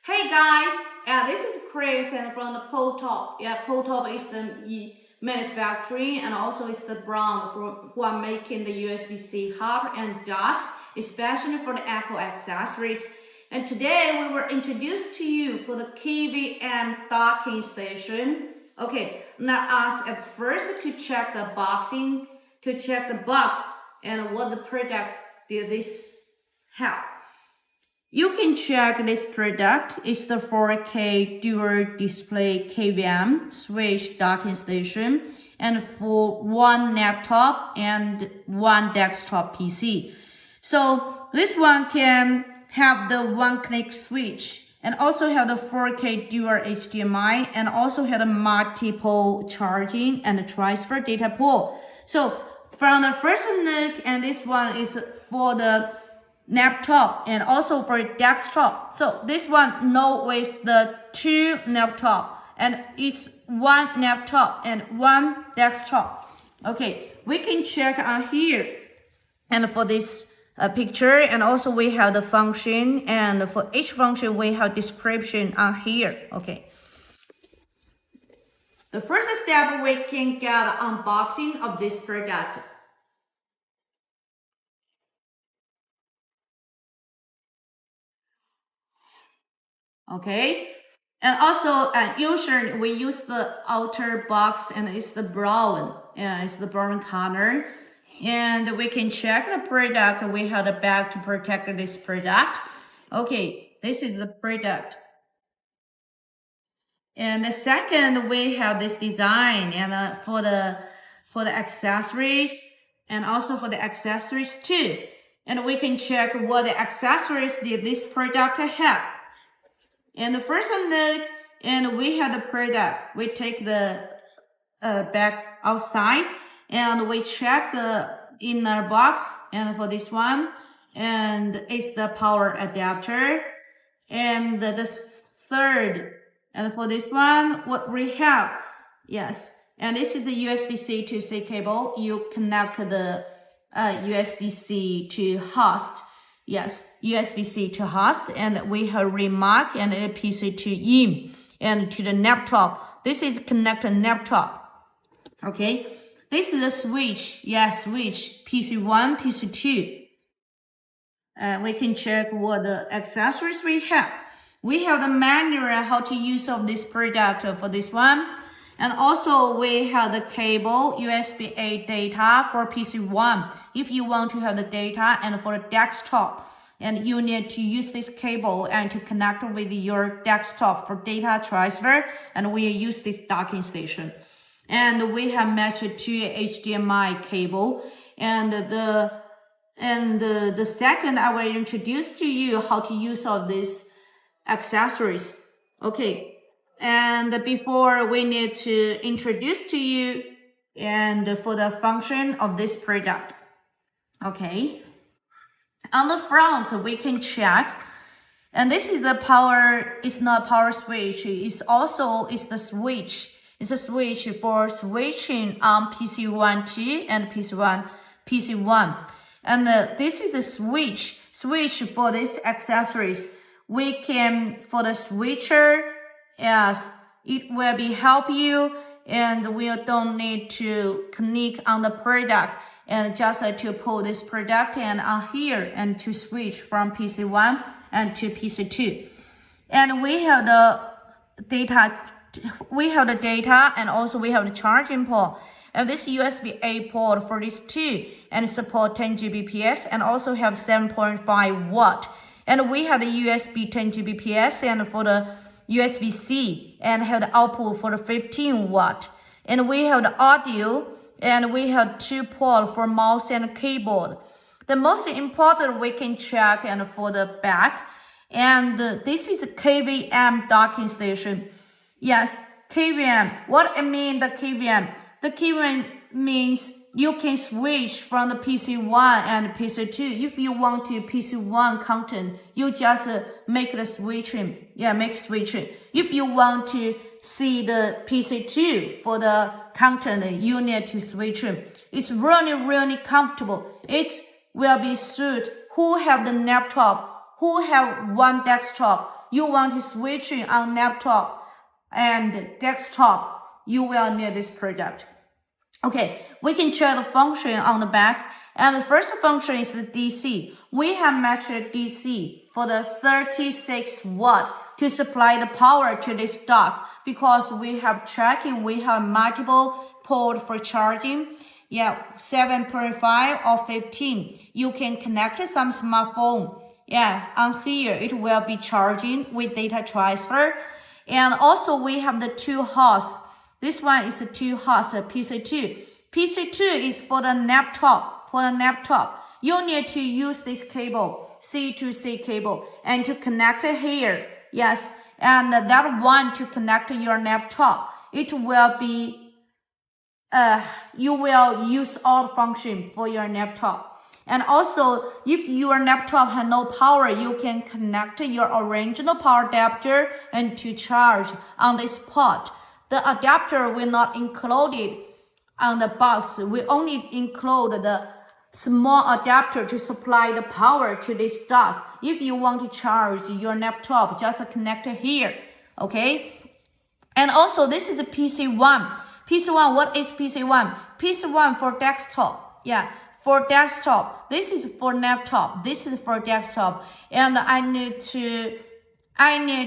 Hey guys, this is Chris and from the PULWTOP. PULWTOP is the manufacturing and also is the brand who are making the USB-C hub and docks, especially for the Apple accessories. And today we will introduce to you for the KVM docking station. Okay, let us at first to check the boxing, to check the box and what the product did this have. You can check this product. It's the 4K dual display KVM switch docking station and for one laptop and one desktop PC. So this one can have the one-click switch and also have the 4K dual HDMI and also have the multiple charging and transfer data pool. So from the first look, and this one is for the laptop and also for desktop. So this one know with the two laptop and it's one laptop and one desktop. Okay, we can check on here and for this picture, and also we have the function, and for each function we have description on here. Okay, the first step we can get unboxing of this product. Okay, and also usually we use the outer box and it's the brown, it's the brown color, and we can check the product. We have the bag to protect this product. Okay, this is the product. And the second, we have this design and for the accessories and also for the accessories too. And we can check what the accessories did this product have. And the first look, and we have the product. We take the bag outside and we check the inner box. And for this one, and it's the power adapter. And the third, and for this one, what we have, yes, and this is the USB-C to C cable. You connect the USB-C to host. Yes, USB-C to host, and we have remark and a PC to in and to the laptop. This is connected laptop. Okay, this is a switch. Yes, switch PC1, PC2. We can check what the accessories we have. We have the manual how to use of this product for this one. And also we have the cable USB-A data for PC1. If you want to have the data and for the desktop, and you need to use this cable and to connect with your desktop for data transfer, and we use this docking station. And we have matched to HDMI cable. And the second I will introduce to you how to use all these accessories. Okay. And before we need to introduce to you and for the function of this product. Okay. On the front, we can check. And this is the power, it's not power switch. It's the switch. It's a switch for switching on PC1 and PC1. And this is a switch for these accessories. We can, for the switcher, yes, it will be help you, and we don't need to click on the product and just to pull this product and on here and to switch from PC1 and to PC2. And we have the data, and also we have the charging port. And this USB-A port for this two and support 10 Gbps and also have 7.5 watt. And we have the USB 10 Gbps and for the USB-C and have the output for the 15 watt. And we have the audio and we have two ports for mouse and keyboard. The most important we can check and for the back. And this is a KVM docking station. Yes, KVM. What it mean the KVM? The KVM means you can switch from the PC1 and PC2. If you want to PC1 content, you just make the switching. Yeah, make switching. If you want to see the PC2 for the content, you need to switch. It's really, really comfortable. It will be suit who have the laptop, who have one desktop, you want to switch on laptop and desktop, you will need this product. Okay, we can check the function on the back. And the first function is the DC. We have matched DC for the 36 watt to supply the power to this dock because we have tracking, we have multiple port for charging. Yeah, 7.5 or 15. You can connect some smartphone. Yeah, on here it will be charging with data transfer. And also we have the 2 hosts. This one is a 2 host, PC2. PC2 is for the laptop. For the laptop, you need to use this cable, C to C cable, and to connect it here. Yes, and that one to connect your laptop. It will be, you will use all function for your laptop. And also, if your laptop has no power, you can connect your original power adapter and to charge on this port. The adapter will not included on the box. We only include the small adapter to supply the power to this dock. If you want to charge your laptop, just connect it here. Okay. And also, this is a PC1. PC1, what is PC1? PC1 for desktop. Yeah, for desktop. This is for laptop. This is for desktop. And I need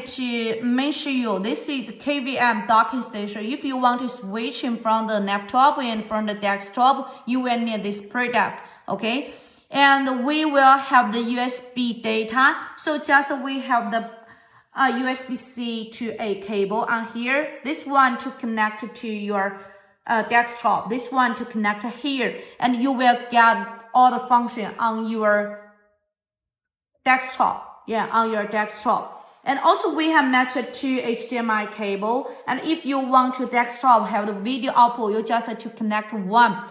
to mention you, this is KVM docking station. If you want to switch from the laptop and from the desktop, you will need this product. Okay. And we will have the USB data. So just we have the USB-C to A cable on here. This one to connect to your desktop. This one to connect here. And you will get all the function on your desktop. Yeah, on your desktop. And also we have matched 2 HDMI cable. And if you want to desktop have the video output, you just have to connect one.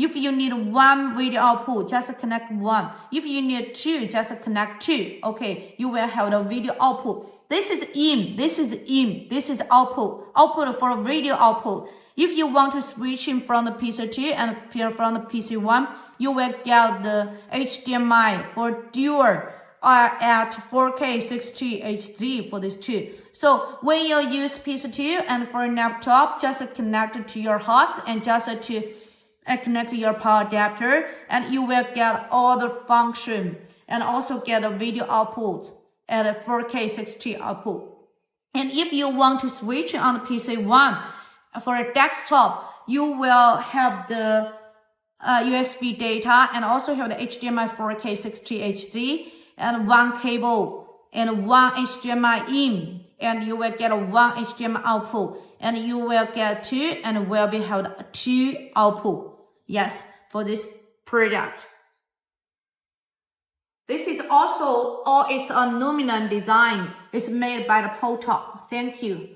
If you need 1 video output, just connect 1. If you need 2, just connect 2. Okay, you will have the video output. This is in, this is in, this is output. Output for video output. If you want to switch in from the PC2 and from the PC1, you will get the HDMI for dual at 4K 60 HD for this two. So when you use PC2 and for laptop, just connect it to your host and just to connect your power adapter, and you will get all the function and also get a video output at a 4K 60 output. And if you want to switch on the PC1 for a desktop, you will have the USB data and also have the HDMI 4K 60 HD and 1 cable and 1 HDMI in, and you will get a 1 HDMI output, and you will get 2 and will be have 2 output. Yes, for this product. This is also all its aluminum design. It's made by the PULWTOP. Thank you.